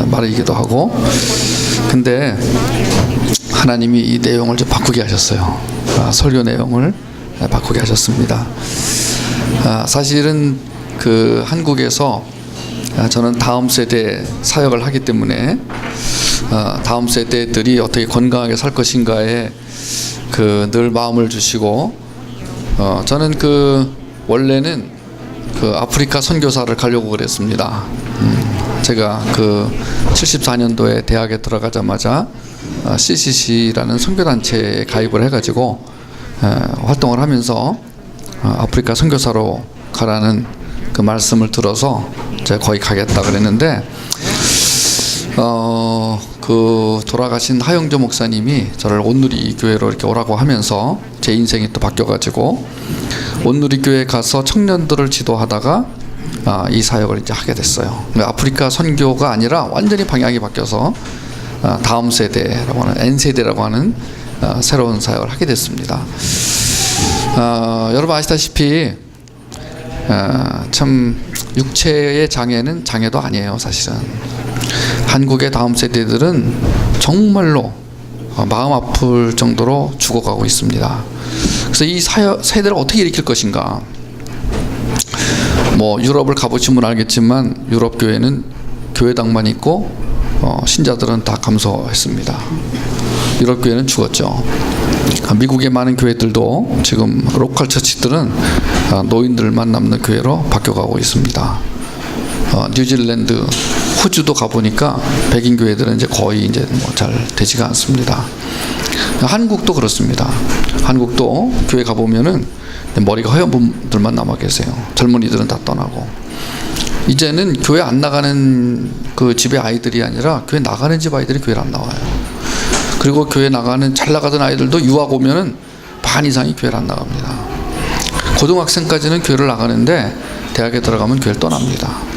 말이기도 하고. 근데 하나님이 이 내용을 좀 바꾸게 하셨어요. 설교 내용을 바꾸게 하셨습니다. 사실은 그 한국에서 저는 다음 세대 사역을 하기 때문에 다음 세대들이 어떻게 건강하게 살 것인가에 늘 마음을 주시고, 저는 원래는 아프리카 선교사를 가려고 그랬습니다. 제가 74년도에 대학에 들어가자마자 CCC라는 선교단체에 가입을 해가지고 활동을 하면서 아프리카 선교사로 가라는 그 말씀을 들어서 제가 거기 가겠다 그랬는데, 돌아가신 하영조 목사님이 저를 온누리 교회로 이렇게 오라고 하면서 제 인생이 또 바뀌어가지고 온누리 교회에 가서 청년들을 지도하다가 이 사역을 이제 하게 됐어요. 아프리카 선교가 아니라 완전히 방향이 바뀌어서 다음 세대라고 하는 N세대라고 하는 새로운 사역을 하게 됐습니다. 여러분 아시다시피 참 육체의 장애는 장애도 아니에요. 사실은 한국의 다음 세대들은 정말로 마음 아플 정도로 죽어가고 있습니다. 그래서 이 세대를 어떻게 일으킬 것인가. 유럽을 가보시면 알겠지만 유럽 교회는 교회당만 있고 신자들은 다 감소했습니다. 유럽 교회는 죽었죠. 미국의 많은 교회들도 지금 로컬 처치들은 노인들만 남는 교회로 바뀌어가고 있습니다. 뉴질랜드, 호주도 가보니까 백인 교회들은 이제 거의 이제 잘 되지가 않습니다. 한국도 그렇습니다. 한국도 교회 가보면은 머리가 허연 분들만 남아 계세요. 젊은이들은 다 떠나고. 이제는 교회 안 나가는 그 집의 아이들이 아니라 교회 나가는 집 아이들이 교회를 안 나와요. 그리고 교회 나가는 잘 나가던 아이들도 유학 오면은 반 이상이 교회를 안 나갑니다. 고등학생까지는 교회를 나가는데 대학에 들어가면 교회를 떠납니다.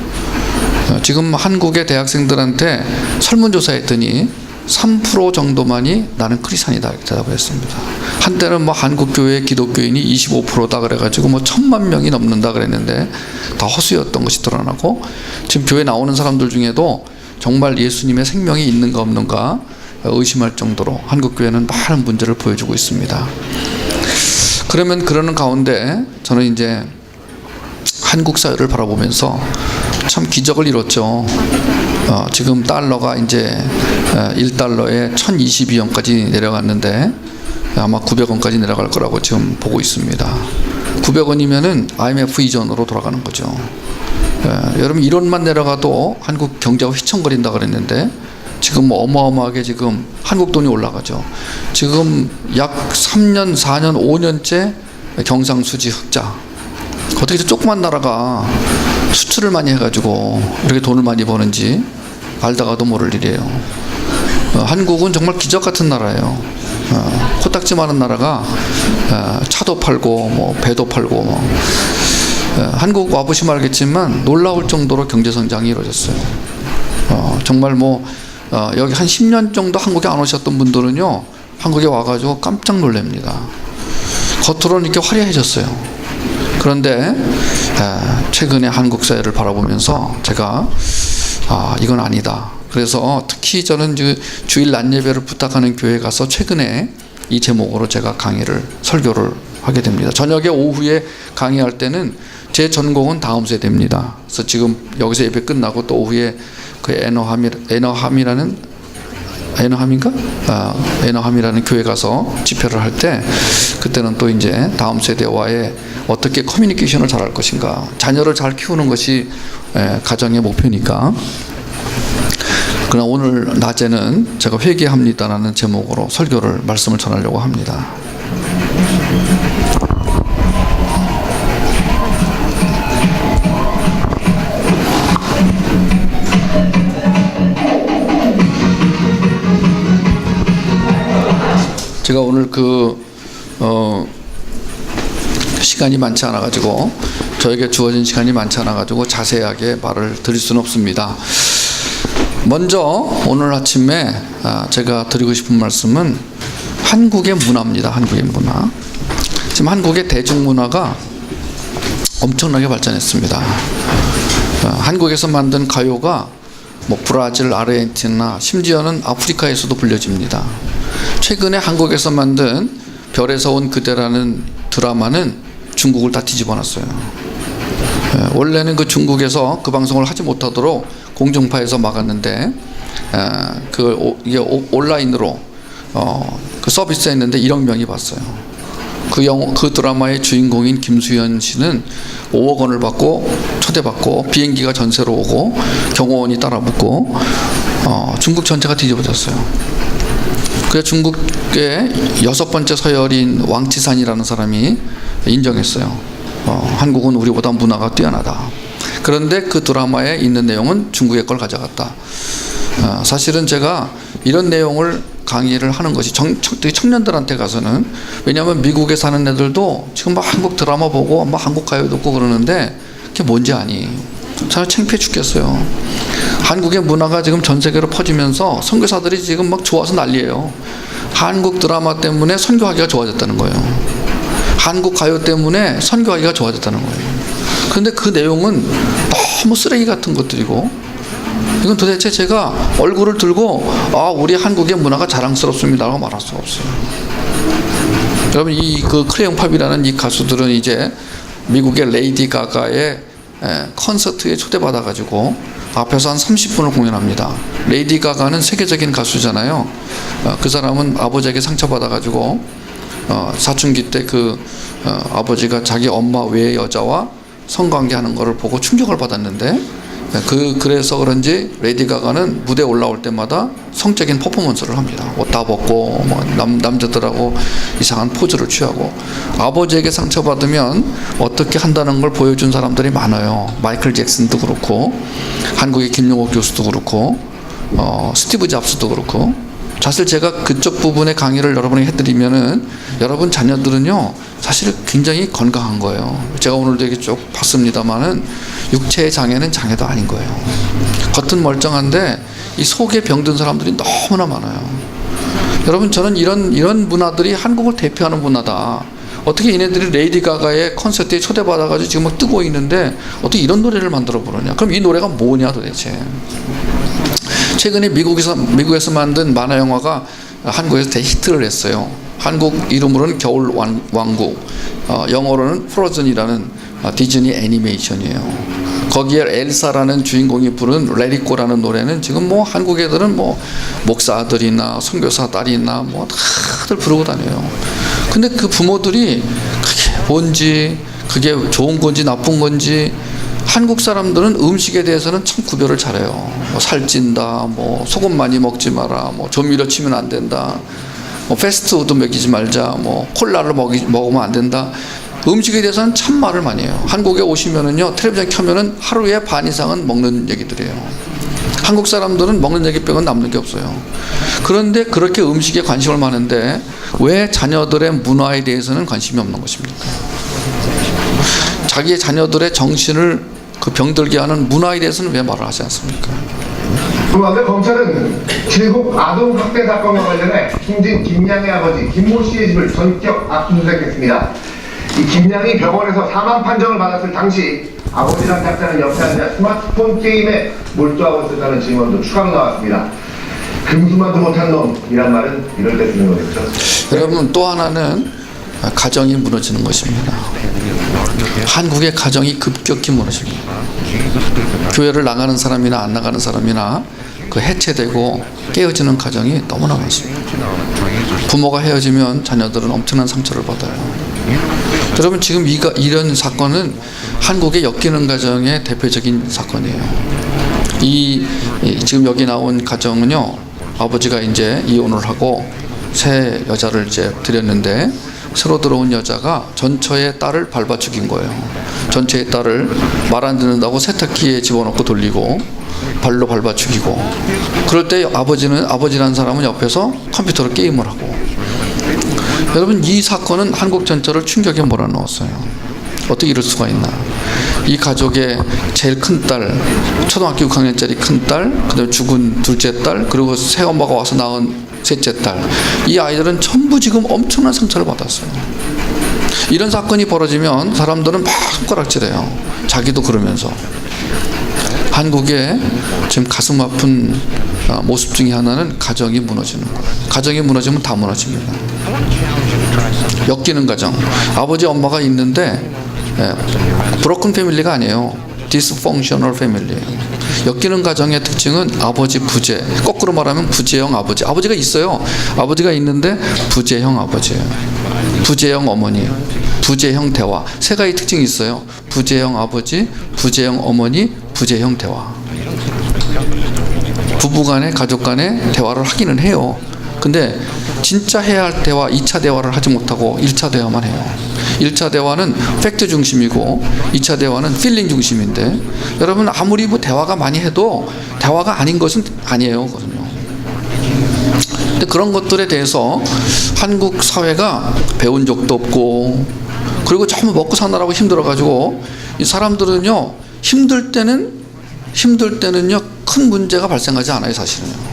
지금 한국의 대학생들한테 설문조사 했더니 3% 정도만이 나는 크리스찬이다 이렇게 대답을 했습니다. 한때는 한국 교회 기독교인이 25%다 그래가지고 1,000만 명이 넘는다 그랬는데 다 허수였던 것이 드러나고, 지금 교회 나오는 사람들 중에도 정말 예수님의 생명이 있는가 없는가 의심할 정도로 한국 교회는 많은 문제를 보여주고 있습니다. 그러는 가운데 저는 이제 한국 사회를 바라보면서 참 기적을 이뤘죠. 지금 달러가 이제 1달러에 1,022원까지 내려갔는데 아마 900원까지 내려갈 거라고 지금 보고 있습니다. 900원이면은 IMF 이전으로 돌아가는 거죠. 여러분 1원만 내려가도 한국 경제가 휘청거린다 그랬는데 지금 어마어마하게 지금 한국 돈이 올라가죠. 지금 약 3년, 4년, 5년째 경상수지 흑자. 어떻게 조그만 나라가 수출을 많이 해가지고 이렇게 돈을 많이 버는지 알다가도 모를 일이에요. 한국은 정말 기적 같은 나라예요. 코딱지 많은 나라가 차도 팔고 배도 팔고 한국 와보시면 알겠지만 놀라울 정도로 경제 성장이 이루어졌어요. 정말 여기 한 10년 정도 한국에 안 오셨던 분들은요, 한국에 와가지고 깜짝 놀랍니다. 겉으로는 이렇게 화려해졌어요. 그런데 최근에 한국 사회를 바라보면서 제가 이건 아니다. 그래서 특히 저는 주일 낮 예배를 부탁하는 교회에 가서 최근에 이 제목으로 제가 설교를 하게 됩니다. 저녁에 오후에 강의할 때는 제 전공은 다음 세대입니다. 그래서 지금 여기서 예배 끝나고 또 오후에 에너함이라는 교회 가서 집회를 할 때, 그때는 또 이제 다음 세대와의 어떻게 커뮤니케이션을 잘할 것인가, 자녀를 잘 키우는 것이 가정의 목표니까. 그러나 오늘 낮에는 제가 회개합니다라는 제목으로 말씀을 전하려고 합니다. 제가 오늘 시간이 많지 않아 가지고, 저에게 주어진 시간이 많지 않아 가지고 자세하게 말을 드릴 수는 없습니다. 먼저 오늘 아침에 제가 드리고 싶은 말씀은 한국의 문화입니다. 한국의 문화. 지금 한국의 대중문화가 엄청나게 발전했습니다. 한국에서 만든 가요가 뭐 브라질, 아르헨티나, 심지어는 아프리카에서도 불려집니다. 최근에 한국에서 만든 별에서 온 그대라는 드라마는 중국을 다 뒤집어놨어요. 원래는 그 중국에서 그 방송을 하지 못하도록 공중파에서 막았는데 이게 온라인으로 그 서비스했는데 1억 명이 봤어요. 그 드라마의 주인공인 김수현 씨는 5억 원을 받고 초대받고 비행기가 전세로 오고 경호원이 따라 붙고 중국 전체가 뒤집어졌어요. 그래서 중국의 6번째 서열인 왕치산이라는 사람이 인정했어요. 한국은 우리보다 문화가 뛰어나다. 그런데 그 드라마에 있는 내용은 중국의 걸 가져갔다. 사실은 제가 이런 내용을 강의를 하는 것이 청년들한테 가서는, 왜냐하면 미국에 사는 애들도 지금 막 한국 드라마 보고 막 한국 가요 듣고 그러는데 그게 뭔지 아니? 저는 창피해 죽겠어요. 한국의 문화가 지금 전 세계로 퍼지면서 선교사들이 지금 막 좋아서 난리예요. 한국 드라마 때문에 선교하기가 좋아졌다는 거예요. 한국 가요 때문에 선교하기가 좋아졌다는 거예요. 그런데 그 내용은 너무 쓰레기 같은 것들이고, 이건 도대체 제가 얼굴을 들고 우리 한국의 문화가 자랑스럽습니다라고 말할 수가 없어요. 여러분, 그 크레용 팝이라는 이 가수들은 이제 미국의 레이디 가가의 콘서트에 초대받아가지고 앞에서 한 30분을 공연합니다. 레이디 가가는 세계적인 가수잖아요. 그 사람은 아버지에게 상처받아가지고 사춘기 때 아버지가 자기 엄마 외의 여자와 성관계하는 것을 보고 충격을 받았는데, 그래서 그런지 레이디 가가는 무대에 올라올 때마다 성적인 퍼포먼스를 합니다. 옷 다 벗고 남자들하고 이상한 포즈를 취하고, 아버지에게 상처받으면 어떻게 한다는 걸 보여준 사람들이 많아요. 마이클 잭슨도 그렇고, 한국의 김용옥 교수도 그렇고, 스티브 잡스도 그렇고. 사실 제가 그쪽 부분의 강의를 여러분이 해드리면은 여러분 자녀들은요 사실 굉장히 건강한 거예요. 제가 오늘도 이렇게 쭉 봤습니다만은 육체의 장애는 장애도 아닌 거예요. 겉은 멀쩡한데 이 속에 병든 사람들이 너무나 많아요. 여러분, 저는 이런 문화들이 한국을 대표하는 문화다. 어떻게 얘네들이 레이디 가가의 콘서트에 초대받아가지고 지금 막 뜨고 있는데 어떻게 이런 노래를 만들어 부르냐? 그럼 이 노래가 뭐냐 도대체? 최근에 미국에서 만든 만화 영화가 한국에서 대히트를 했어요. 한국 이름으로는 겨울 왕국, 영어로는 프로즌이라는 디즈니 애니메이션이에요. 거기에 엘사라는 주인공이 부른 레리코라는 노래는 지금 뭐 한국 애들은 뭐 목사 아들이나 선교사 딸이나 뭐 다들 부르고 다녀요. 근데 그 부모들이 그게 뭔지, 그게 좋은 건지 나쁜 건지, 한국 사람들은 음식에 대해서는 참 구별을 잘해요. 뭐 살찐다, 뭐 소금 많이 먹지 마라, 뭐 조미료 치면 안 된다, 뭐 패스트푸드 먹이지 말자, 뭐 콜라를 먹으면 안 된다. 음식에 대해서는 참 말을 많이 해요. 한국에 오시면은요, 텔레비전 켜면은 하루에 반 이상은 먹는 얘기들이에요. 한국 사람들은 먹는 얘기 빼고는 남는 게 없어요. 그런데 그렇게 음식에 관심을 많은데 왜 자녀들의 문화에 대해서는 관심이 없는 것입니까? 자기의 자녀들의 정신을 병들게 하는 문화에 대해서는 왜 말을 하지 않습니까? 그런데 검찰은 제국 아동 학대 사건과 관련해 숨진 김양의 아버지 김모 씨의 집을 전격 압수수색했습니다. 이 김양이 병원에서 사망 판정을 받았을 당시 아버지랑 작자는 옆에 앉아 스마트폰 게임에 몰두하고 있었다는 증언도 추가로 나왔습니다. 금수만도 못한 놈이란 말은 이럴 때 쓰는 거겠죠. 여러분, 또 하나는 가정이 무너지는 것입니다. 한국의 가정이 급격히 무너집니다. 교회를 나가는 사람이나 안 나가는 사람이나 그 해체되고 깨어지는 가정이 너무나 많습니다. 부모가 헤어지면 자녀들은 엄청난 상처를 받아요. 여러분, 지금 이런 사건은 한국의 엮이는 가정의 대표적인 사건이에요. 지금 여기 나온 가정은요, 아버지가 이제 이혼을 하고 새 여자를 이제 들였는데, 새로 들어온 여자가 전처의 딸을 밟아 죽인 거예요. 전처의 딸을 말 안 듣는다고 세탁기에 집어넣고 돌리고 발로 밟아 죽이고, 그럴 때 아버지라는 사람은 옆에서 컴퓨터로 게임을 하고. 여러분, 이 사건은 한국 전체를 충격에 몰아넣었어요. 어떻게 이럴 수가 있나? 이 가족의 제일 큰 딸, 초등학교 6학년짜리 큰 딸, 그다음에 죽은 둘째 딸, 그리고 새엄마가 와서 낳은 셋째 딸, 이 아이들은 전부 지금 엄청난 상처를 받았어요. 이런 사건이 벌어지면 사람들은 막 손가락질해요. 자기도 그러면서. 한국의 지금 가슴 아픈 모습 중에 하나는 가정이 무너지는 거예요. 가정이 무너지면 다 무너집니다. 엮이는 가정. 아버지 엄마가 있는데 브로큰 패밀리가 아니에요. 디스펑셔널 패밀리예요. 엮이는 가정의 특징은 아버지 부재. 거꾸로 말하면 부재형 아버지. 아버지가 있어요. 아버지가 있는데 부재형 아버지예요. 부재형 어머니, 부재형 대화. 세 가지 특징이 있어요. 부재형 아버지, 부재형 어머니, 부재형 대화. 부부간에 가족간에 대화를 하기는 해요. 근데 진짜 해야 할 대화 2차 대화를 하지 못하고 1차 대화만 해요. 1차 대화는 팩트 중심이고 2차 대화는 필링 중심인데, 여러분 아무리 뭐 대화가 많이 해도 대화가 아닌 것은 아니에요. 근데 그런 것들에 대해서 한국 사회가 배운 적도 없고, 그리고 전부 먹고 사느라고 힘들어가지고 이 사람들은요 힘들 때는요 큰 문제가 발생하지 않아요, 사실은요.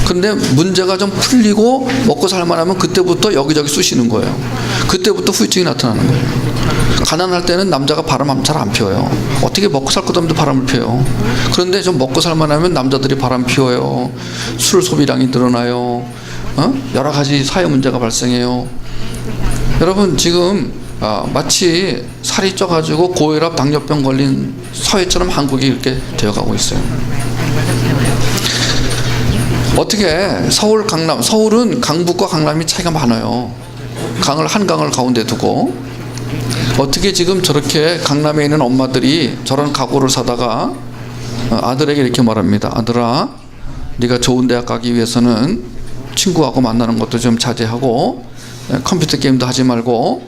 근데 문제가 좀 풀리고 먹고 살만하면 그때부터 여기저기 쑤시는 거예요. 그때부터 후유증이 나타나는 거예요. 가난할 때는 남자가 바람 잘 안 피워요. 어떻게 먹고 살 것도 없는데 바람을 피워요. 그런데 좀 먹고 살만하면 남자들이 바람 피워요. 술 소비량이 늘어나요. 여러 가지 사회 문제가 발생해요. 여러분 지금 마치 살이 쪄가지고 고혈압, 당뇨병 걸린 사회처럼 한국이 이렇게 되어가고 있어요. 어떻게 서울, 강남, 서울은 강북과 강남이 차이가 많아요. 한강을 가운데 두고 어떻게 지금 저렇게 강남에 있는 엄마들이 저런 가구를 사다가 아들에게 이렇게 말합니다. 아들아, 네가 좋은 대학 가기 위해서는 친구하고 만나는 것도 좀 자제하고 컴퓨터 게임도 하지 말고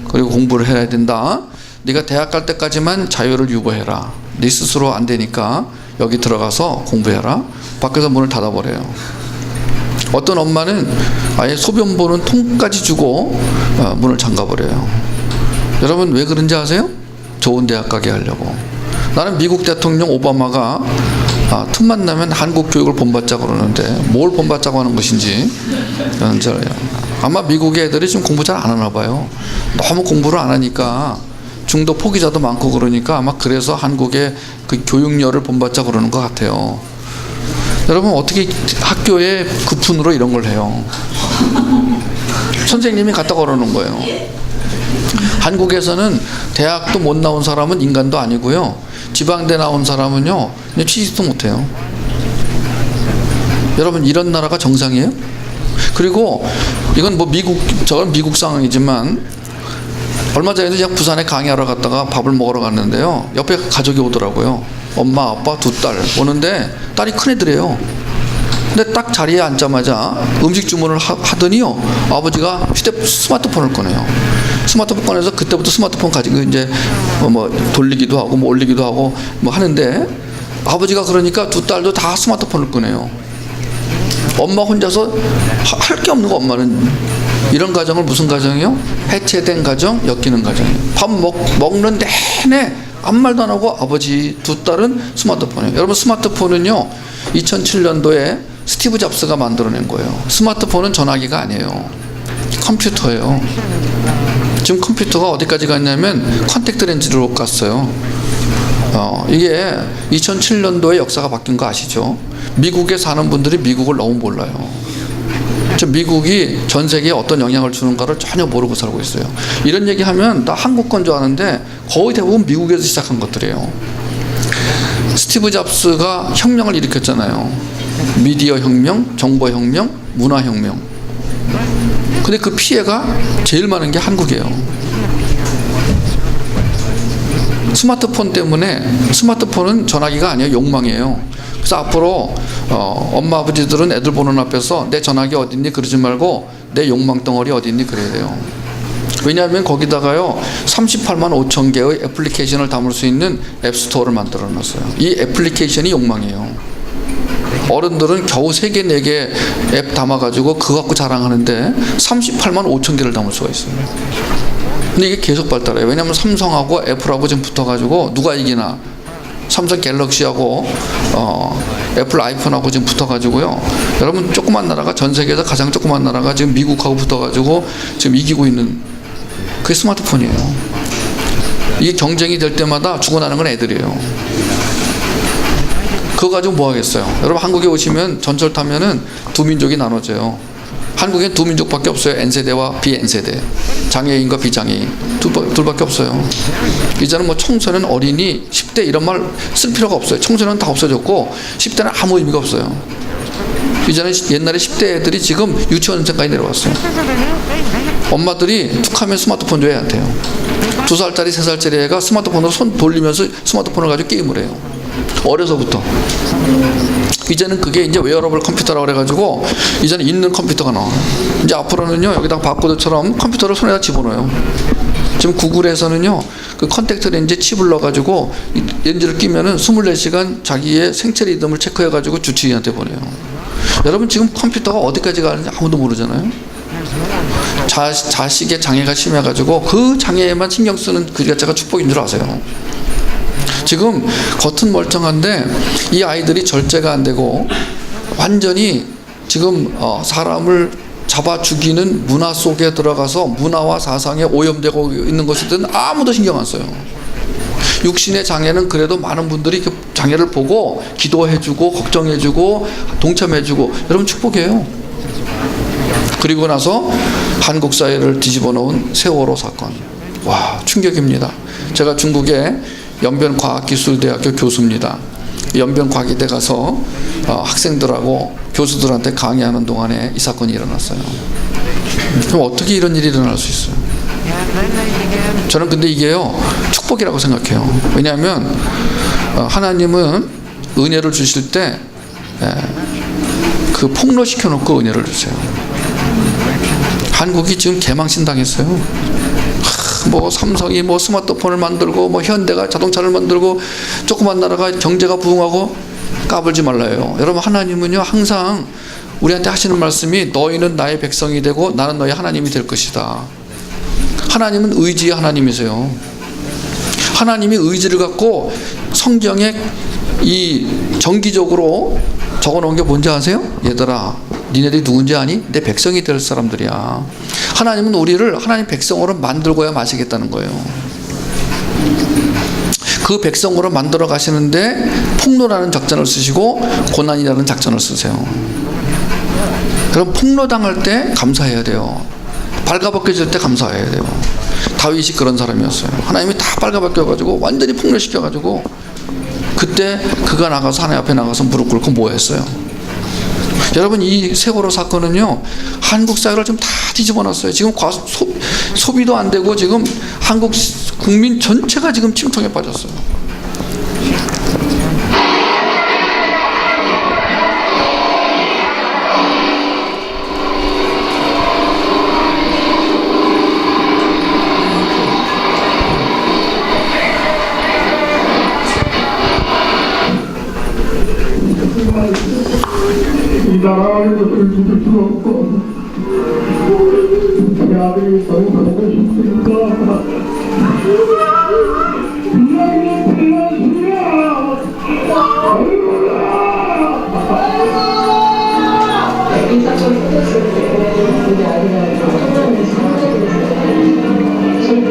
그리고 공부를 해야 된다. 네가 대학 갈 때까지만 자유를 유보해라. 네 스스로 안 되니까 여기 들어가서 공부해라. 밖에서 문을 닫아버려요. 어떤 엄마는 아예 소변 보는 통까지 주고 문을 잠가버려요. 여러분 왜 그런지 아세요? 좋은 대학 가게 하려고. 나는 미국 대통령 오바마가 틈만 나면 한국 교육을 본받자고 그러는데 뭘 본받자고 하는 것인지 저는 잘 알아요. 아마 미국의 애들이 좀 공부 잘 안 하나 봐요. 너무 공부를 안 하니까 중도 포기자도 많고 그러니까 아마 그래서 한국의 그 교육열을 본받자 그러는 것 같아요. 여러분 어떻게 학교에 급훈으로 이런 걸 해요? 선생님이 갖다 걸어놓은 거예요. 한국에서는 대학도 못 나온 사람은 인간도 아니고요. 지방대 나온 사람은요 그냥 취직도 못해요. 여러분 이런 나라가 정상이에요? 그리고 이건 뭐 저건 미국 상황이지만 얼마 전에도 제가 부산에 강의하러 갔다가 밥을 먹으러 갔는데요. 옆에 가족이 오더라고요. 엄마, 아빠, 두 딸 오는데 딸이 큰애들이에요. 근데 딱 자리에 앉자마자 음식 주문을 하더니요. 아버지가 스마트폰을 꺼내요. 스마트폰 꺼내서 그때부터 스마트폰 가지고 이제 뭐 돌리기도 하고 뭐 올리기도 하고 뭐 하는데 아버지가 그러니까 두 딸도 다 스마트폰을 꺼내요. 엄마 혼자서 할 게 없는 거 엄마는. 이런 가정을 무슨 가정이요? 해체된 가정, 엮이는 가정이에요. 밥 먹는 내내 아무 말도 안 하고 아버지 두 딸은 스마트폰이에요. 여러분 스마트폰은요 2007년도에 스티브 잡스가 만들어낸 거예요. 스마트폰은 전화기가 아니에요. 컴퓨터예요. 지금 컴퓨터가 어디까지 갔냐면 컨택트 렌즈로 갔어요. 이게 2007년도에 역사가 바뀐 거 아시죠? 미국에 사는 분들이 미국을 너무 몰라요. 미국이 전 세계에 어떤 영향을 주는가를 전혀 모르고 살고 있어요. 이런 얘기하면 나 한국 건 줄 아는데 거의 대부분 미국에서 시작한 것들이에요. 스티브 잡스가 혁명을 일으켰잖아요. 미디어 혁명, 정보 혁명, 문화 혁명. 근데 그 피해가 제일 많은 게 한국이에요. 스마트폰 때문에, 스마트폰은 전화기가 아니에요. 욕망이에요. 그래서 앞으로 엄마 아버지들은 애들 보는 앞에서 내 전화기 어딨니 그러지 말고 내 욕망 덩어리 어딨니 그래야 돼요. 왜냐하면 거기다가요 38만 5천 개의 애플리케이션을 담을 수 있는 앱스토어를 만들어 놨어요. 이 애플리케이션이 욕망이에요. 어른들은 겨우 3개 4개 앱 담아가지고 그거 갖고 자랑하는데 38만 5천 개를 담을 수가 있어요. 근데 이게 계속 발달해요. 왜냐하면 삼성하고 애플하고 지금 붙어가지고 누가 이기나. 삼성 갤럭시하고 애플 아이폰하고 지금 붙어가지고요. 여러분 조그만 나라가 전 세계에서 가장 조그만 나라가 지금 미국하고 붙어가지고 지금 이기고 있는 그게 스마트폰이에요. 이게 경쟁이 될 때마다 죽어나는 건 애들이에요. 그거 가지고 뭐 하겠어요? 여러분 한국에 오시면 전철 타면은 두 민족이 나눠져요. 한국엔 두 민족밖에 없어요. N세대와 비N세대. 장애인과 비장애인. 둘밖에 없어요. 이제는 뭐 청소년, 어린이, 10대 이런 말 쓸 필요가 없어요. 청소년은 다 없어졌고 10대는 아무 의미가 없어요. 이제는 옛날에 10대 애들이 지금 유치원생까지 내려왔어요. 엄마들이 툭 하면 스마트폰 줘야 돼요. 2살짜리, 3살짜리 애가 스마트폰으로 손 돌리면서 스마트폰을 가지고 게임을 해요. 어려서부터. 이제는 그게 이제 웨어러블 컴퓨터라고 그래가지고 이제는 있는 컴퓨터가 나와요. 이제 앞으로는요, 여기다가 바코드처럼 컴퓨터를 손에다 집어넣어요. 지금 구글에서는요, 그 컨택트 렌즈에 칩을 넣어가지고 렌즈를 끼면은 24시간 자기의 생체 리듬을 체크해가지고 주치의한테 보내요. 여러분 지금 컴퓨터가 어디까지 가는지 아무도 모르잖아요. 자식의 장애가 심해가지고 그 장애에만 신경 쓰는 그 자체가 축복인 줄 아세요. 지금 겉은 멀쩡한데 이 아이들이 절제가 안 되고 완전히 지금 사람을 잡아 죽이는 문화 속에 들어가서 문화와 사상에 오염되고 있는 것이든 아무도 신경 안 써요. 육신의 장애는 그래도 많은 분들이 그 장애를 보고 기도해주고 걱정해주고 동참해주고 여러분 축복이에요. 그리고 나서 한국 사회를 뒤집어 놓은 세월호 사건. 와, 충격입니다. 제가 중국의 연변과학기술대학교 교수입니다. 연변과기대 가서 학생들하고 교수들한테 강의하는 동안에 이 사건이 일어났어요. 그럼 어떻게 이런 일이 일어날 수 있어요? 저는 근데 이게요, 축복이라고 생각해요. 왜냐하면 하나님은 은혜를 주실 때 그 폭로시켜 놓고 은혜를 주세요. 한국이 지금 개망신 당했어요. 뭐 삼성이 뭐 스마트폰을 만들고 뭐 현대가 자동차를 만들고 조그만 나라가 경제가 부흥하고 까불지 말라요. 여러분 하나님은요 항상 우리한테 하시는 말씀이 너희는 나의 백성이 되고 나는 너희 하나님이 될 것이다. 하나님은 의지의 하나님이세요. 하나님이 의지를 갖고 성경에 이 정기적으로 적어놓은 게 뭔지 아세요? 얘들아 니네들이 누군지 아니? 내 백성이 될 사람들이야. 하나님은 우리를 하나님 백성으로 만들고야 마시겠다는 거예요. 그 백성으로 만들어 가시는데 폭로라는 작전을 쓰시고 고난이라는 작전을 쓰세요. 그럼 폭로당할 때 감사해야 돼요. 발가벗겨질 때 감사해야 돼요. 다윗이 그런 사람이었어요. 하나님이 다 발가벗겨가지고 완전히 폭로시켜가지고 그때 그가 나가서 하나님 앞에 나가서 무릎 꿇고 뭐 했어요? 여러분 이 세월호 사건은요 한국 사회를 지금 다 뒤집어 놨어요. 지금 소비도 안 되고 지금 한국 국민 전체가 지금 침통에 빠졌어요. 이 나라의 것을 죽일 수 없고 우리 아들이 성공하고 싶습니다. 이 사건이 터졌을 때 우리 아이가 청소년에서 절대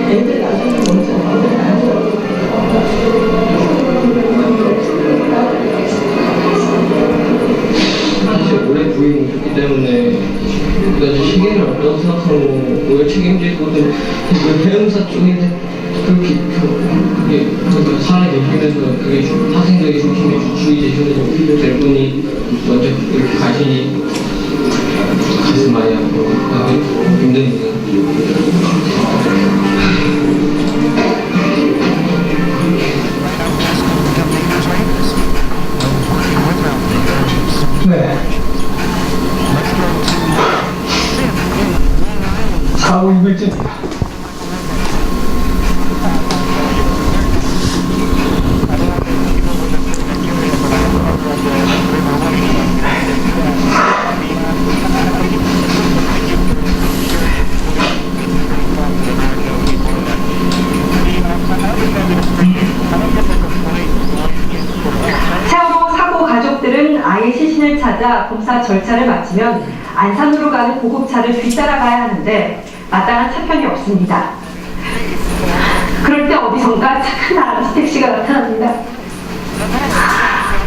애들 나중에 먼저 안 좋아요. 사실 올해 부인이 있기 때문에 그래서 시계를 어떤 생각하고 왜 책임지고든 그 대응사 쪽에 그게 살아계시면서 그게 학생들이 중심에 주의 되시는 될 분이 먼저 이렇게 가시니 가슴 많이 아프고 힘듭니다. 네. 사후 200제입니다. 세월호 사고 가족들은 아이의 시신을 찾아 검사 절차를 마치면 안산으로 가는 고급차를 뒤따라가야 하는데 마땅한 차편이 없습니다. 그럴 때 어디선가 착한 다람쥐 택시가 나타납니다.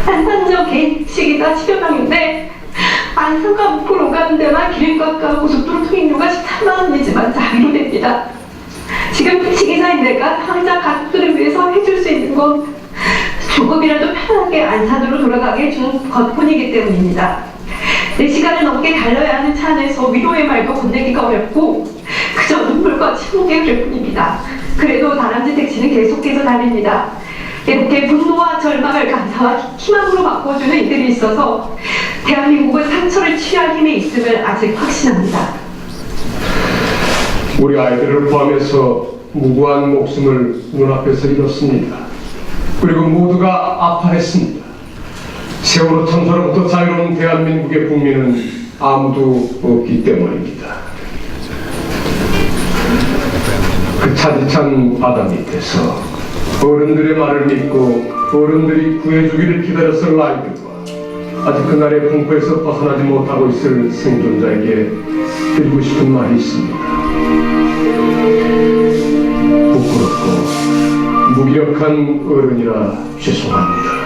안산저 개인식이나 10여 명인데 안산과 목포로 가는 데만 기름값과 고속도로 통행료가 13만 원이지만 자비로 됩니다. 지금 지기사인 내가 당장 가족들을 위해서 해줄 수 있는 건 조금이라도 편하게 안산으로 돌아가게 해주는 것뿐이기 때문입니다. 4시간을 넘게 달려야 하는 차 안에서 위로의 말도 건네기가 어렵고 그저 눈물과 침묵의 흐를 뿐입니다. 그래도 다람쥐 택시는 계속해서 달립니다. 이렇게 분노와 절망을 감사와 희망으로 바꿔주는 이들이 있어서 대한민국은 상처를 치유할 힘이 있음을 아직 확신합니다. 우리 아이들을 포함해서 무고한 목숨을 눈앞에서 잃었습니다. 그리고 모두가 아파했습니다. 세월호 참사로부터 자유로운 대한민국의 국민은 아무도 없기 때문입니다. 그 차디찬 바다 밑에서 어른들의 말을 믿고 어른들이 구해주기를 기다렸을 아이들과 아직 그날의 공포에서 벗어나지 못하고 있을 생존자에게 드리고 싶은 말이 있습니다. 부끄럽고 무기력한 어른이라 죄송합니다.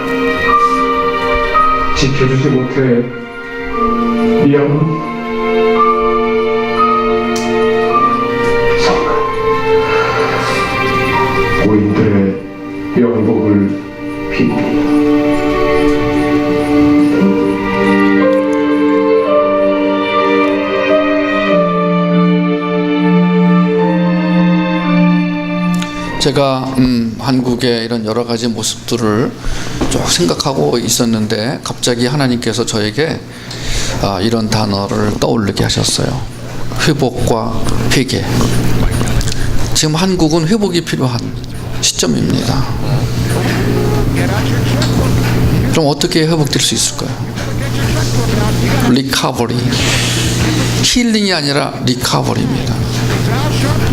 지켜주지 못해 미안합니다. 고인들의 영복을 빕니다. 제가 한국의 이런 여러 가지 모습들을 쭉 생각하고 있었는데 갑자기 하나님께서 저에게 이런 단어를 떠올리게 하셨어요. 회복과 회개. 지금 한국은 회복이 필요한 시점입니다. 그럼 어떻게 회복될 수 있을까요? 리커버리. 힐링이 아니라 리커버리입니다.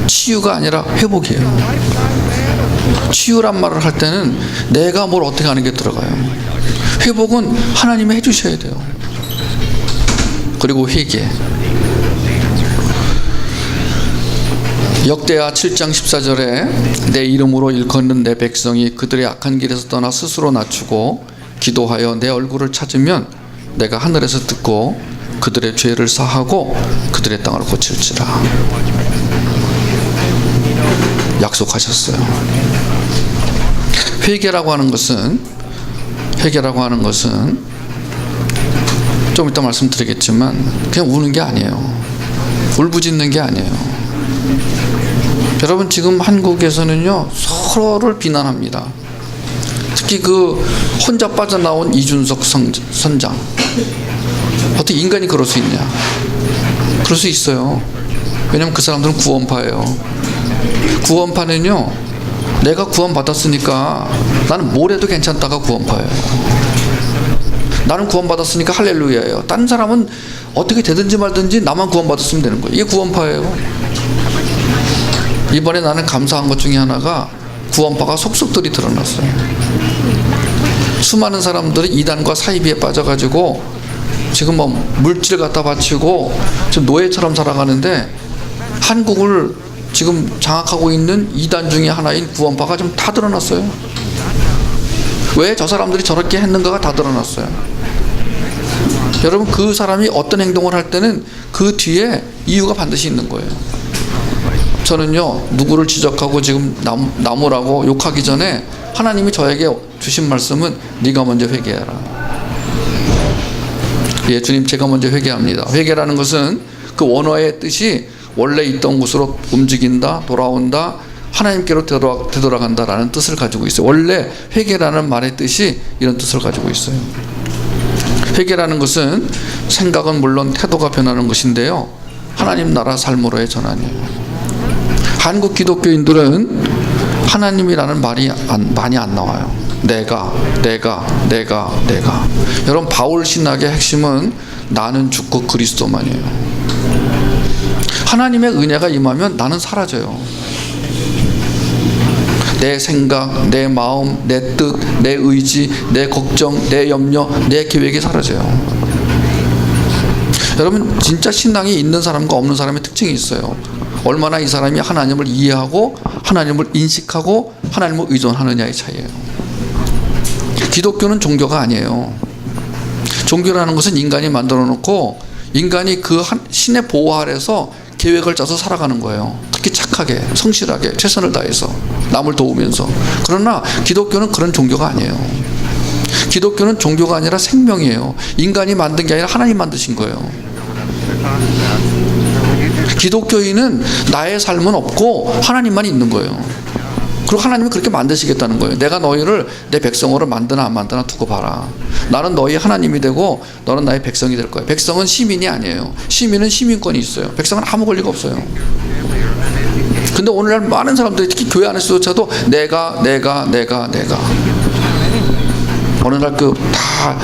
치유가 아니라 회복이에요. 치유란 말을 할 때는 내가 뭘 어떻게 하는 게 들어가요. 회복은 하나님이 해주셔야 돼요. 그리고 회개. 역대하 7장 14절에 내 이름으로 일컫는 내 백성이 그들의 악한 길에서 떠나 스스로 낮추고 기도하여 내 얼굴을 찾으면 내가 하늘에서 듣고 그들의 죄를 사하고 그들의 땅을 고칠지라 약속하셨어요. 회개라고 하는 것은 좀 이따 말씀드리겠지만 그냥 우는 게 아니에요. 울부짖는 게 아니에요. 여러분 지금 한국에서는요 서로를 비난합니다. 특히 그 혼자 빠져나온 이준석 선장. 어떻게 인간이 그럴 수 있냐? 그럴 수 있어요. 왜냐면 그 사람들은 구원파예요. 구원파는요 내가 구원받았으니까 나는 뭘 해도 괜찮다가 구원파예요. 나는 구원받았으니까 할렐루야예요. 다른 사람은 어떻게 되든지 말든지 나만 구원받았으면 되는 거예요. 이게 구원파예요. 이번에 나는 감사한 것 중에 하나가 구원파가 속속들이 드러났어요. 수많은 사람들이 이단과 사이비에 빠져가지고 지금 뭐 물질 갖다 바치고 지금 노예처럼 살아가는데 한국을 지금 장악하고 있는 이단 중에 하나인 구원파가 좀 다 드러났어요. 왜 저 사람들이 저렇게 했는가가 다 드러났어요. 여러분 그 사람이 어떤 행동을 할 때는 그 뒤에 이유가 반드시 있는 거예요. 저는요 누구를 지적하고 지금 나무라고 욕하기 전에 하나님이 저에게 주신 말씀은 네가 먼저 회개해라. 예, 주님 제가 먼저 회개합니다. 회개라는 것은 그 원어의 뜻이 원래 있던 곳으로 움직인다, 돌아온다, 하나님께로 되돌아간다라는 뜻을 가지고 있어요. 원래 회개라는 말의 뜻이 이런 뜻을 가지고 있어요. 회개라는 것은 생각은 물론 태도가 변하는 것인데요. 하나님 나라 삶으로의 전환이에요. 한국 기독교인들은 하나님이라는 말이 많이 안 나와요. 내가. 여러분 바울 신학의 핵심은 나는 죽고 그리스도만이에요. 하나님의 은혜가 임하면 나는 사라져요. 내 생각, 내 마음, 내 뜻, 내 의지, 내 걱정, 내 염려, 내 계획이 사라져요. 여러분 진짜 신앙이 있는 사람과 없는 사람의 특징이 있어요. 얼마나 이 사람이 하나님을 이해하고 하나님을 인식하고 하나님을 의존하느냐의 차이예요. 기독교는 종교가 아니에요. 종교라는 것은 인간이 만들어 놓고 인간이 그 신의 보호 아래서 계획을 짜서 살아가는 거예요. 특히 착하게, 성실하게, 최선을 다해서 남을 도우면서. 그러나 기독교는 그런 종교가 아니에요. 기독교는 종교가 아니라 생명이에요. 인간이 만든 게 아니라 하나님 만드신 거예요. 기독교인은 나의 삶은 없고 하나님만 있는 거예요. 그리고 하나님이 그렇게 만드시겠다는 거예요. 내가 너희를 내 백성으로 만드나 안 만드나 두고 봐라. 나는 너희 하나님이 되고 너는 나의 백성이 될 거야. 백성은 시민이 아니에요. 시민은 시민권이 있어요. 백성은 아무 권리가 없어요. 근데 오늘날 많은 사람들이 특히 교회 안에서조차도 내가 어느 날 다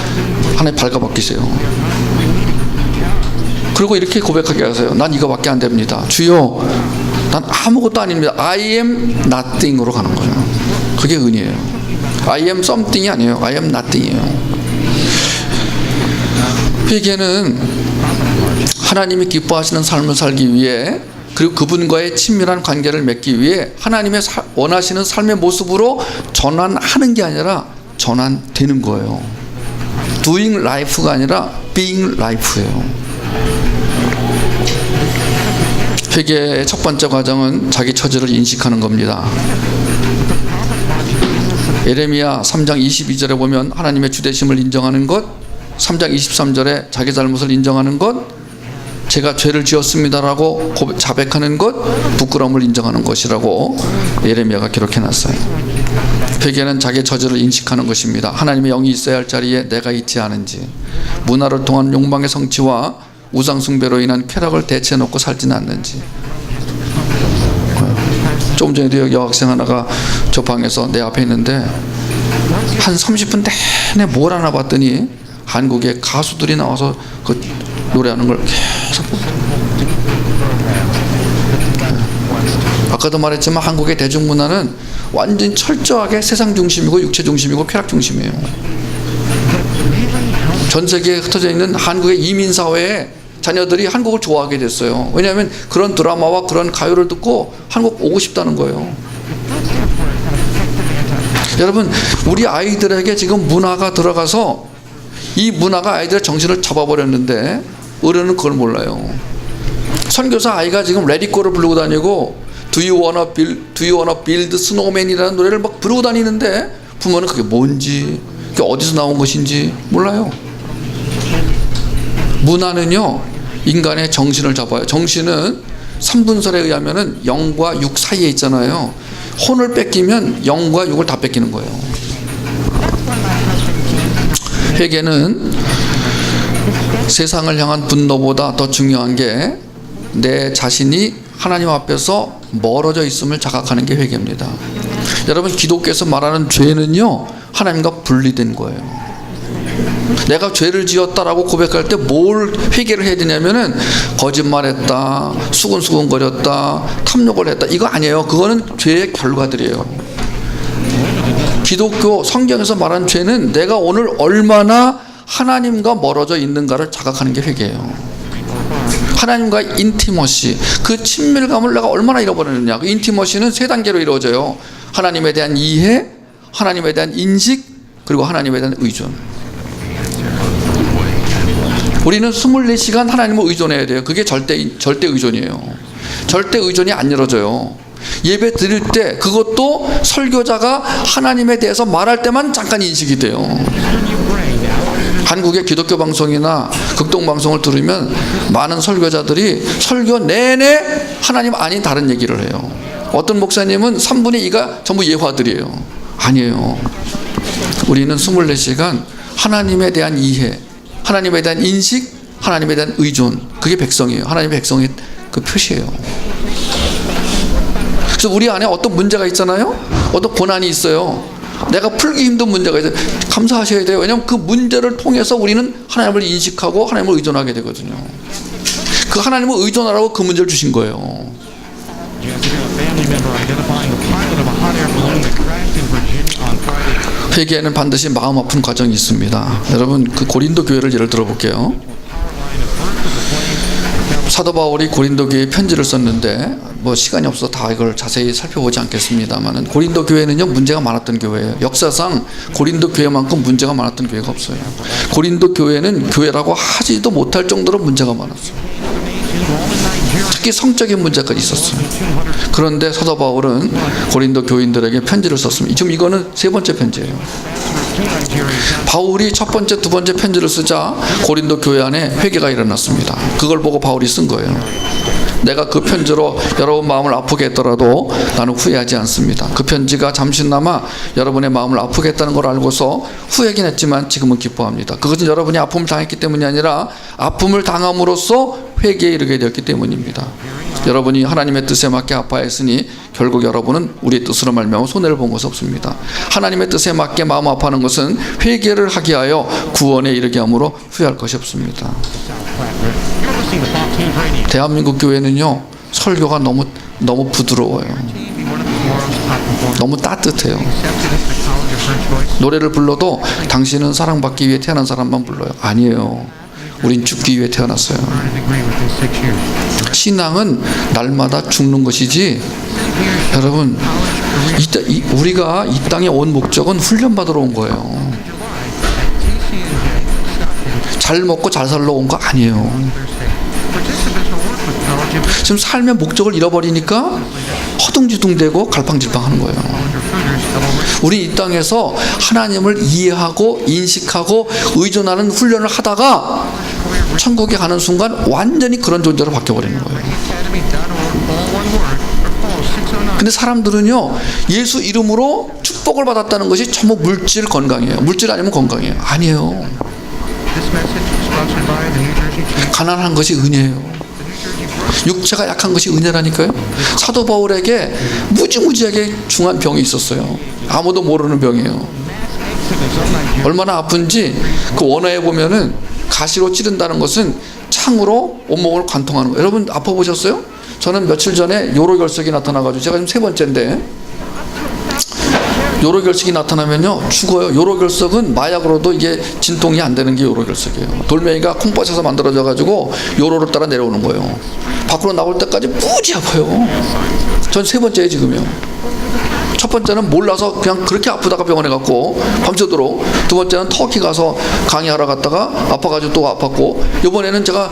하나님 발가벗기세요. 그리고 이렇게 고백하게 하세요. 난 이거밖에 안 됩니다. 주여, 난 아무것도 아닙니다. I am nothing으로 가는 거예요. 그게 은이에요. I am something이 아니에요. I am nothing이에요. 회개는 하나님이 기뻐하시는 삶을 살기 위해 그리고 그분과의 친밀한 관계를 맺기 위해 하나님의 원하시는 삶의 모습으로 전환하는 게 아니라 전환되는 거예요. Doing life가 아니라 being life예요. 회개의 첫 번째 과정은 자기 처지를 인식하는 겁니다. 예레미야 3장 22절에 보면 하나님의 주되심을 인정하는 것, 3장 23절에 자기 잘못을 인정하는 것, 제가 죄를 지었습니다라고 자백하는 것, 부끄러움을 인정하는 것이라고 예레미야가 기록해놨어요. 회개는 자기 처지를 인식하는 것입니다. 하나님의 영이 있어야 할 자리에 내가 있지 않은지, 문화를 통한 욕망의 성취와 우상 숭배로 인한 쾌락을 대체해놓고 살지는 않는지. 조금 전에도 여학생 하나가 저 방에서 내 앞에 있는데 한 30분 내내 뭘 하나 봤더니 한국의 가수들이 나와서 그 노래하는 걸 계속. 아까도 말했지만 한국의 대중문화는 완전히 철저하게 세상 중심이고 육체 중심이고 쾌락 중심이에요. 전 세계에 흩어져 있는 한국의 이민사회에 자녀들이 한국을 좋아하게 됐어요. 왜냐하면 그런 드라마와 그런 가요를 듣고 한국 오고 싶다는 거예요. 여러분, 우리 아이들에게 지금 문화가 들어가서 이 문화가 아이들의 정신을 잡아버렸는데 어른은 그걸 몰라요. 선교사 아이가 지금 레디코를 부르고 다니고 Do you wanna build snowman이라는 노래를 막 부르고 다니는데 부모는 그게 뭔지, 그게 어디서 나온 것인지 몰라요. 문화는요, 인간의 정신을 잡아요. 정신은 3분설에 의하면은 영과 육 사이에 있잖아요. 혼을 뺏기면 영과 육을 다 뺏기는 거예요. 회개는 세상을 향한 분노보다 더 중요한 게 내 자신이 하나님 앞에서 멀어져 있음을 자각하는 게 회개입니다. 여러분, 기독교에서 말하는 죄는요, 하나님과 분리된 거예요. 내가 죄를 지었다라고 고백할 때 뭘 회개를 해야 되냐면은 거짓말했다, 수근수근거렸다, 탐욕을 했다, 이거 아니에요. 그거는 죄의 결과들이에요. 기독교 성경에서 말하는 죄는 내가 오늘 얼마나 하나님과 멀어져 있는가를 자각하는 게 회개예요. 하나님과 인티머시, 그 친밀감을 내가 얼마나 잃어버렸느냐. 그 인티머시는 세 단계로 이루어져요. 하나님에 대한 이해, 하나님에 대한 인식, 그리고 하나님에 대한 의존. 우리는 24시간 하나님을 의존해야 돼요. 그게 절대 의존이에요. 절대 의존이 안 이루어져요. 예배 드릴 때 그것도 설교자가 하나님에 대해서 말할 때만 잠깐 인식이 돼요. 한국의 기독교 방송이나 극동 방송을 들으면 많은 설교자들이 설교 내내 하나님 아닌 다른 얘기를 해요. 어떤 목사님은 3분의 2가 전부 예화들이에요. 아니에요. 우리는 24시간 하나님에 대한 이해, 하나님에 대한 인식, 하나님에 대한 의존, 그게 백성이에요. 하나님의 백성의 그 표시예요. 그래서 우리 안에 어떤 문제가 있잖아요. 어떤 고난이 있어요. 내가 풀기 힘든 문제가 있어요. 감사하셔야 돼요. 왜냐하면 그 문제를 통해서 우리는 하나님을 인식하고 하나님을 의존하게 되거든요. 그 하나님을 의존하라고 그 문제를 주신 거예요. 회개에는 반드시 마음 아픈 과정이 있습니다. 여러분, 그 고린도 교회를 예를 들어볼게요. 사도 바울이 고린도 교회에 편지를 썼는데 뭐 시간이 없어서 다 이걸 자세히 살펴보지 않겠습니다만은 고린도 교회는요 문제가 많았던 교회예요. 역사상 고린도 교회만큼 문제가 많았던 교회가 없어요. 고린도 교회는 교회라고 하지도 못할 정도로 문제가 많았어요. 특히 성적인 문제까지 있었어요. 그런데 사도 바울은 고린도 교인들에게 편지를 썼습니다. 지금 이거는 세 번째 편지예요. 바울이 첫 번째, 두 번째 편지를 쓰자 고린도 교회 안에 회개가 일어났습니다. 그걸 보고 바울이 쓴 거예요. 내가 그 편지로 여러분 마음을 아프게 했더라도 나는 후회하지 않습니다. 그 편지가 잠시나마 여러분의 마음을 아프게 했다는 걸 알고서 후회하긴 했지만 지금은 기뻐합니다. 그것은 여러분이 아픔을 당했기 때문이 아니라 아픔을 당함으로써 회개에 이르게 되었기 때문입니다. 여러분이 하나님의 뜻에 맞게 아파했으니 결국 여러분은 우리의 뜻으로 말미암아 손해를 본 것은 없습니다. 하나님의 뜻에 맞게 마음 아파하는 것은 회개를 하게 하여 구원에 이르게 함으로 후회할 것이 없습니다. 대한민국 교회는요 설교가 너무 부드러워요. 너무 따뜻해요. 노래를 불러도 당신은 사랑받기 위해 태어난 사람만 불러요. 아니에요. 우린 죽기 위해 태어났어요. 신앙은 날마다 죽는 것이지, 여러분 우리가 이 땅에 온 목적은 훈련받으러 온 거예요. 잘 먹고 잘 살러 온 거 아니에요. 지금 삶의 목적을 잃어버리니까 허둥지둥대고 갈팡질팡하는 거예요. 우리 이 땅에서 하나님을 이해하고 인식하고 의존하는 훈련을 하다가 천국에 가는 순간 완전히 그런 존재로 바뀌어버리는 거예요. 근데 사람들은요 예수 이름으로 축복을 받았다는 것이 전부 물질 건강이에요. 물질 아니면 건강이에요. 아니에요. 가난한 것이 은혜예요. 육체가 약한 것이 은혜라니까요. 사도 바울에게 무지무지하게 중한 병이 있었어요. 아무도 모르는 병이에요. 얼마나 아픈지 그 원어에 보면은 가시로 찌른다는 것은 창으로 온몸을 관통하는 거예요. 여러분 아파 보셨어요? 저는 며칠 전에 요로결석이 나타나가지고 제가 지금 세 번째인데, 요로결석이 나타나면요 죽어요. 요로결석은 마약으로도 이게 진통이 안 되는 게 요로결석이에요. 돌멩이가 콩팥에서 만들어져 가지고 요로를 따라 내려오는 거예요. 밖으로 나올 때까지 무지 아파요. 전 세 번째에 지금요. 첫 번째는 몰라서 그냥 그렇게 아프다가 병원에 갔고 밤새도록, 두 번째는 터키 가서 강의하러 갔다가 아파가지고 또 아팠고, 이번에는 제가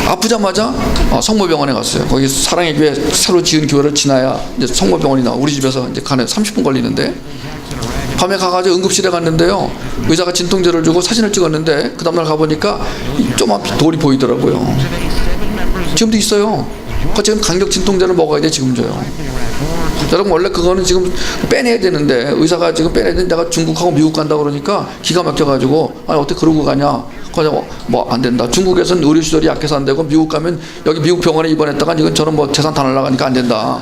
아프자마자 성모병원에 갔어요. 거기 사랑의 교회 새로 지은 교회를 지나야 이제 성모병원이 나와. 우리 집에서 이제 가는 30분 걸리는데, 밤에 가가지고 응급실에 갔는데요 의사가 진통제를 주고 사진을 찍었는데 그 다음날 가보니까 조그만 돌이 보이더라고요. 지금도 있어요. 그러니까 지금 간격 진통제를 먹어야 돼. 지금 줘요. 여러분 원래 그거는 지금 빼내야 되는데 의사가 지금 빼내야 되는데 내가 중국하고 미국 간다 그러니까 기가 막혀가지고 아니 어떻게 그러고 가냐. 그래서 뭐 안 된다. 중국에서는 의료시설이 약해서 안 되고 미국 가면 여기 미국 병원에 입원했다가 이건 저는 뭐 재산 다 날라가니까 안 된다.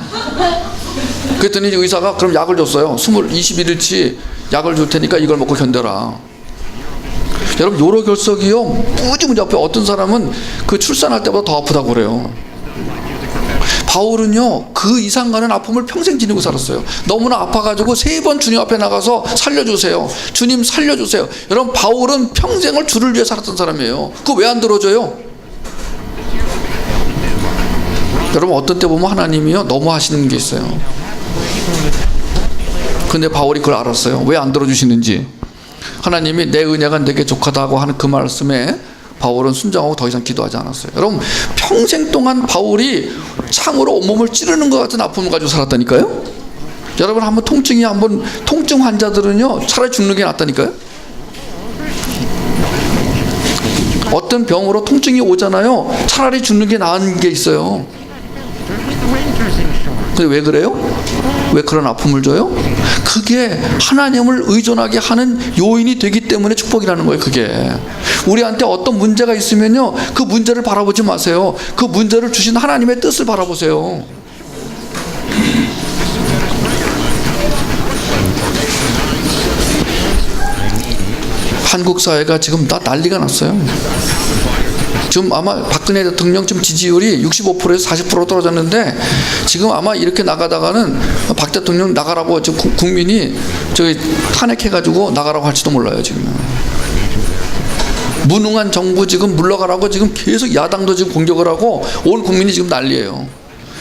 그랬더니 의사가 그럼 약을 줬어요. 21일치 약을 줄 테니까 이걸 먹고 견뎌라. 여러분 요로결석이요 무지무지 아파요. 어떤 사람은 그 출산할 때보다 더 아프다고 그래요. 바울은요 그 이상 가는 아픔을 평생 지니고 살았어요. 너무나 아파가지고 3번 주님 앞에 나가서 살려주세요. 주님 살려주세요. 여러분 바울은 평생을 주를 위해 살았던 사람이에요. 그거 왜 안 들어줘요? 여러분 어떤 때 보면 하나님이요 너무 하시는 게 있어요. 근데 바울이 그걸 알았어요. 왜 안 들어주시는지. 하나님이 내 은혜가 내게 족하다고 하는 그 말씀에 바울은 순종하고 더 이상 기도하지 않았어요. 여러분 평생 동안 바울이 창으로 온몸을 찌르는 것 같은 아픔을 가지고 살았다니까요. 여러분 한번 통증 환자들은요 차라리 죽는 게 낫다니까요. 어떤 병으로 통증이 오잖아요. 차라리 죽는 게 나은 게 있어요. 근데 왜 그래요? 왜 그런 아픔을 줘요? 그게 하나님을 의존하게 하는 요인이 되기 때문에 축복이라는 거예요. 그게 우리한테 어떤 문제가 있으면요 그 문제를 바라보지 마세요. 그 문제를 주신 하나님의 뜻을 바라보세요. 한국 사회가 지금 다 난리가 났어요. 지금 아마 박근혜 대통령 지금 지지율이 65%에서 40% 떨어졌는데 지금 아마 이렇게 나가다가는 박 대통령 나가라고 지금 국민이 저기 탄핵해가지고 나가라고 할지도 몰라요. 지금 무능한 정부 지금 물러가라고 지금 계속 야당도 지금 공격을 하고 온 국민이 지금 난리예요.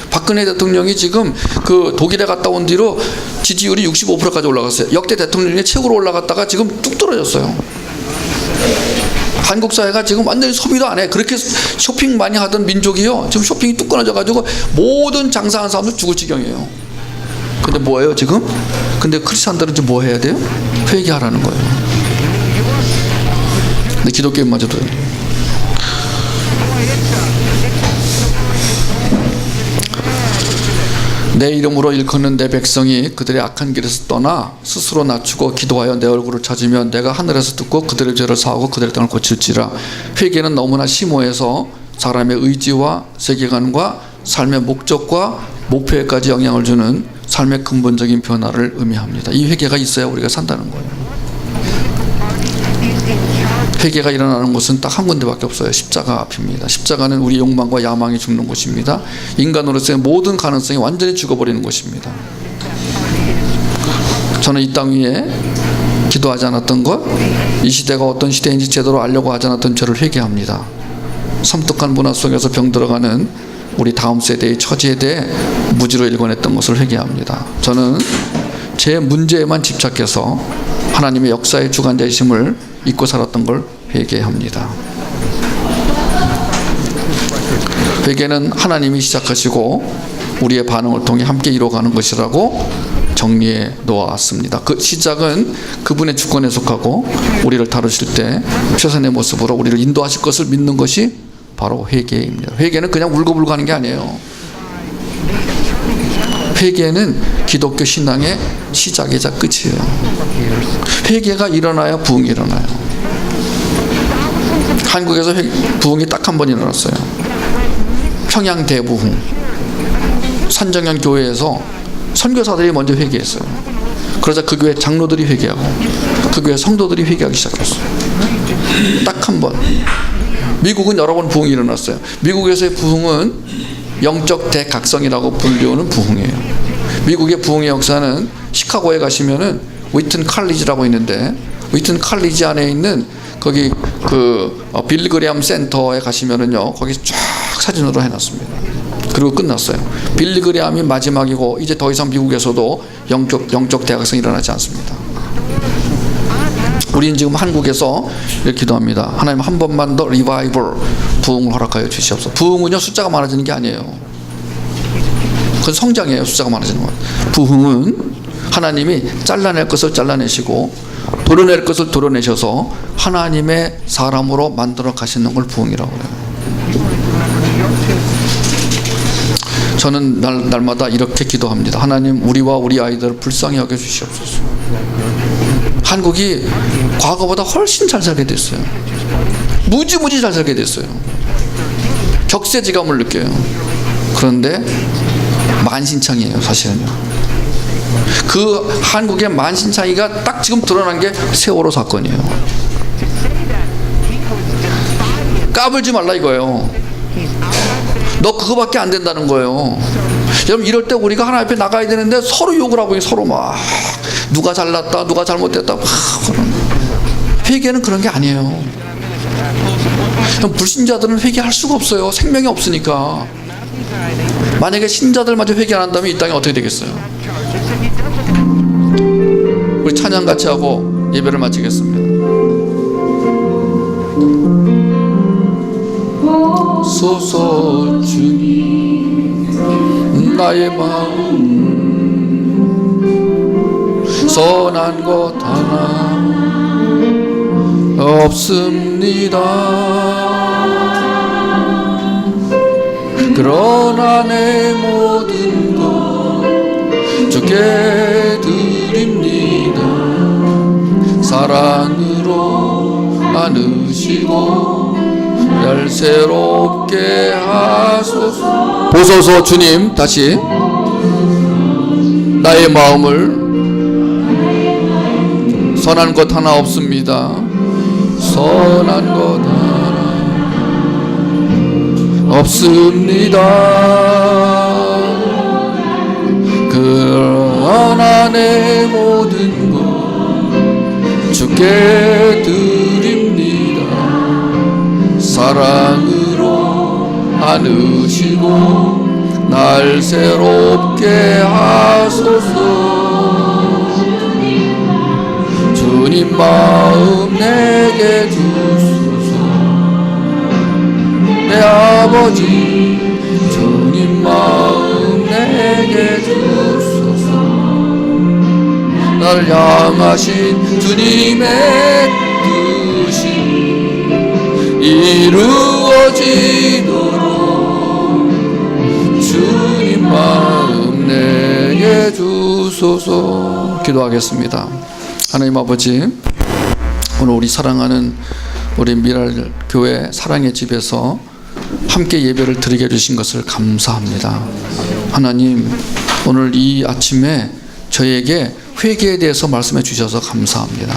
박근혜 대통령이 지금 그 독일에 갔다 온 뒤로 지지율이 65%까지 올라갔어요. 역대 대통령 중에 최고로 올라갔다가 지금 뚝 떨어졌어요. 한국 사회가 지금 완전히 소비도 안 해. 그렇게 쇼핑 많이 하던 민족이요. 지금 쇼핑이 뚝 끊어져가지고 모든 장사하는 사람들 죽을 지경이에요. 근데 뭐예요 지금? 근데 크리스찬들은 지금 뭐 해야 돼요? 회개하라는 거예요. 근데 기독교인마저도 내 이름으로 일컫는 내 백성이 그들의 악한 길에서 떠나 스스로 낮추고 기도하여 내 얼굴을 찾으면 내가 하늘에서 듣고 그들의 죄를 사하고 그들의 땅을 고칠지라. 회개는 너무나 심오해서 사람의 의지와 세계관과 삶의 목적과 목표에까지 영향을 주는 삶의 근본적인 변화를 의미합니다. 이 회개가 있어야 우리가 산다는 거예요. 회개가 일어나는 곳은 딱 한 군데밖에 없어요. 십자가 앞입니다. 십자가는 우리 욕망과 야망이 죽는 곳입니다. 인간으로서의 모든 가능성이 완전히 죽어버리는 곳입니다. 저는 이 땅 위에 기도하지 않았던 것, 이 시대가 어떤 시대인지 제대로 알려고 하지 않았던 죄를 회개합니다. 섬뜩한 문화 속에서 병들어가는 우리 다음 세대의 처지에 대해 무지로 일관했던 것을 회개합니다. 저는 제 문제에만 집착해서 하나님의 역사의 주관자이심을 잊고 살았던 걸 회개합니다. 회개는 하나님이 시작하시고 우리의 반응을 통해 함께 이루어가는 것이라고 정리해 놓았습니다. 그 시작은 그분의 주권에 속하고 우리를 다루실 때 최선의 모습으로 우리를 인도하실 것을 믿는 것이 바로 회개입니다. 회개는 그냥 울고불고 하는 게 아니에요. 회개는 기독교 신앙의 시작이자 끝이에요. 회개가 일어나야 부흥이 일어나요. 한국에서 부흥이 딱 한 번 일어났어요. 평양 대부흥. 산정현 교회에서 선교사들이 먼저 회개했어요. 그러자 그 교회 장로들이 회개하고 그 교회 성도들이 회개하기 시작했어요. 딱 한 번. 미국은 여러 번 부흥이 일어났어요. 미국에서의 부흥은 영적 대각성이라고 불리우는 부흥이에요. 미국의 부흥의 역사는 시카고에 가시면은 위튼 칼리지라고 있는데 위튼 칼리지 안에 있는 거기 그 빌리 그레엄 센터에 가시면은요 거기 쫙 사진으로 해놨습니다. 그리고 끝났어요. 빌리 그레엄이 마지막이고 이제 더 이상 미국에서도 영적 대각성이 일어나지 않습니다. 우리는 지금 한국에서 이렇게 기도합니다. 하나님 한 번만 더 리바이벌 부흥을 허락하여 주시옵소서. 부흥은요 숫자가 많아지는 게 아니에요. 그건 성장이에요. 숫자가 많아지는 것. 부흥은 하나님이 잘라낼 것을 잘라내시고 도려낼 것을 도려내셔서 하나님의 사람으로 만들어 가시는 걸 부흥이라고 해요. 저는 날마다 이렇게 기도합니다. 하나님 우리와 우리 아이들을 불쌍히 여겨 주시옵소서. 한국이 과거보다 훨씬 잘 살게 됐어요. 무지무지 잘 살게 됐어요. 격세지감을 느껴요. 그런데 만신창이에요. 사실은요. 그 한국의 만신창이가 딱 지금 드러난 게 세월호 사건이에요. 까불지 말라 이거예요. 너 그거밖에 안 된다는 거예요. 여러분 이럴 때 우리가 하나님 앞에 나가야 되는데 서로 욕을 하고 서로 막 누가 잘났다 누가 잘못됐다 회개는 그런 게 아니에요. 불신자들은 회개할 수가 없어요. 생명이 없으니까. 만약에 신자들마저 회개 안 한다면 이 땅이 어떻게 되겠어요? 우리 찬양 같이 하고 예배를 마치겠습니다. 소서 주님 나의 마음 선한 것 하나 없습니다. 그러나 내 모든 것 주께 드립니다. 사랑으로 안으시고 열쇠롭게 하소서. 보소서 주님. 다시 나의 마음을 선한 것 하나 없습니다. 선한 것 하나 없습니다. 그러나 내 모든 것 주께 드립니다. 사랑으로 안으시고 날 새롭게 하소서. 주님 마음 내게 주소서. 내 아버지 주님 마음 내게 주소서. 날 향하신 주님의 뜻이 이루어지도록 주님 마음 내게 주소서. 기도하겠습니다. 하나님 아버지, 오늘 우리 사랑하는 우리 미랄 교회 사랑의 집에서 함께 예배를 드리게 해주신 것을 감사합니다. 하나님, 오늘 이 아침에 저희에게 회개에 대해서 말씀해 주셔서 감사합니다.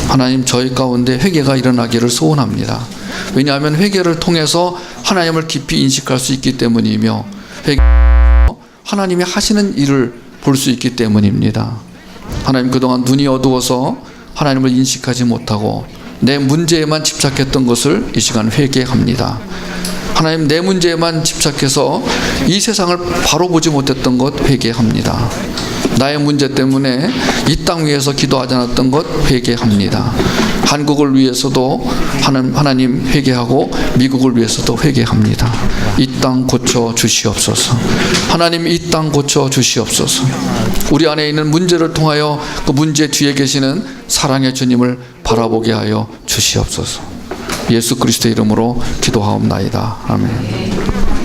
하나님, 저희 가운데 회개가 일어나기를 소원합니다. 왜냐하면 회개를 통해서 하나님을 깊이 인식할 수 있기 때문이며, 하나님이 하시는 일을 볼 수 있기 때문입니다. 하나님, 그동안 눈이 어두워서 하나님을 인식하지 못하고 내 문제에만 집착했던 것을 이 시간 회개합니다. 하나님, 내 문제에만 집착해서 이 세상을 바로 보지 못했던 것 회개합니다. 나의 문제 때문에 이 땅 위에서 기도하지 않았던 것 회개합니다. 한국을 위해서도 하나님 회개하고 미국을 위해서도 회개합니다. 이 땅 고쳐 주시옵소서. 하나님, 이 땅 고쳐 주시옵소서. 우리 안에 있는 문제를 통하여 그 문제 뒤에 계시는 사랑의 주님을 바라보게 하여 주시옵소서. 예수 그리스도의 이름으로 기도하옵나이다. 아멘.